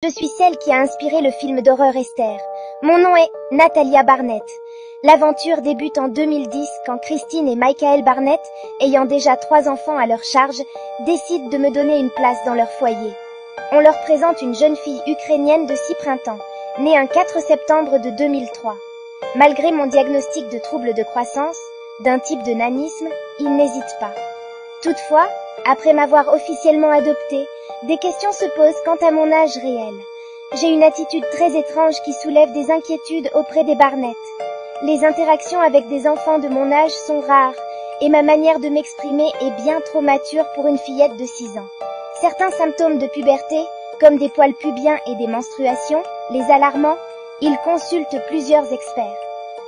Je suis celle qui a inspiré le film d'horreur Esther. Mon nom est Natalia Barnett. L'aventure débute en 2010 quand Christine et Michael Barnett, ayant déjà 3 enfants à leur charge, décident de me donner une place dans leur foyer. On leur présente une jeune fille ukrainienne de 6 printemps, née un 4 septembre de 2003. Malgré mon diagnostic de troubles de croissance, d'un type de nanisme, ils n'hésitent pas. Toutefois, après m'avoir officiellement adoptée, des questions se posent quant à mon âge réel. J'ai une attitude très étrange qui soulève des inquiétudes auprès des Barnett. Les interactions avec des enfants de mon âge sont rares et ma manière de m'exprimer est bien trop mature pour une fillette de 6 ans. Certains symptômes de puberté, comme des poils pubiens et des menstruations, les alarmant, ils consultent plusieurs experts.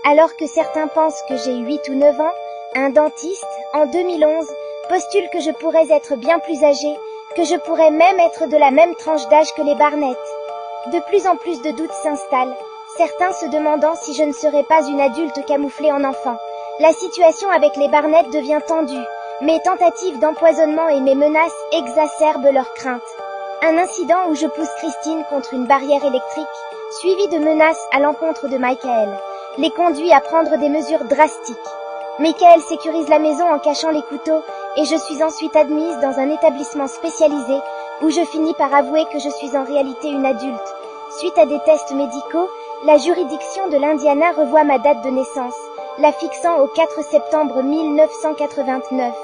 Alors que certains pensent que j'ai 8 ou 9 ans, un dentiste, en 2011, postule que je pourrais être bien plus âgée, que je pourrais même être de la même tranche d'âge que les Barnett. De plus en plus de doutes s'installent, certains se demandant si je ne serais pas une adulte camouflée en enfant. La situation avec les Barnett devient tendue. Mes tentatives d'empoisonnement et mes menaces exacerbent leurs craintes. Un incident où je pousse Christine contre une barrière électrique, suivi de menaces à l'encontre de Michael, les conduit à prendre des mesures drastiques. Michael sécurise la maison en cachant les couteaux et je suis ensuite admise dans un établissement spécialisé où je finis par avouer que je suis en réalité une adulte. Suite à des tests médicaux, la juridiction de l'Indiana revoit ma date de naissance, la fixant au 4 septembre 1989.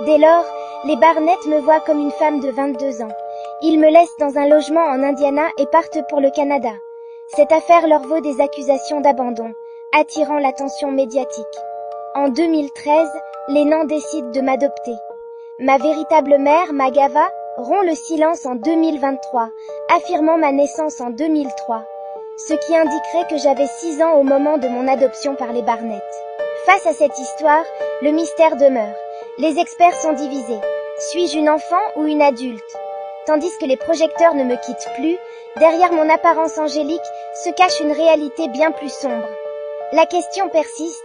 Dès lors, les Barnett me voient comme une femme de 22 ans. Ils me laissent dans un logement en Indiana et partent pour le Canada. Cette affaire leur vaut des accusations d'abandon, attirant l'attention médiatique. En 2013, les Nans décident de m'adopter. Ma véritable mère, Magava, rompt le silence en 2023, affirmant ma naissance en 2003, ce qui indiquerait que j'avais 6 ans au moment de mon adoption par les Barnett. Face à cette histoire, le mystère demeure. Les experts sont divisés. Suis-je une enfant ou une adulte? Tandis que les projecteurs ne me quittent plus, derrière mon apparence angélique se cache une réalité bien plus sombre. La question persiste.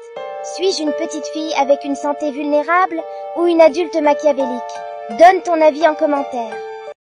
Suis-je une petite fille avec une santé vulnérable ou une adulte machiavélique? Donne ton avis en commentaire.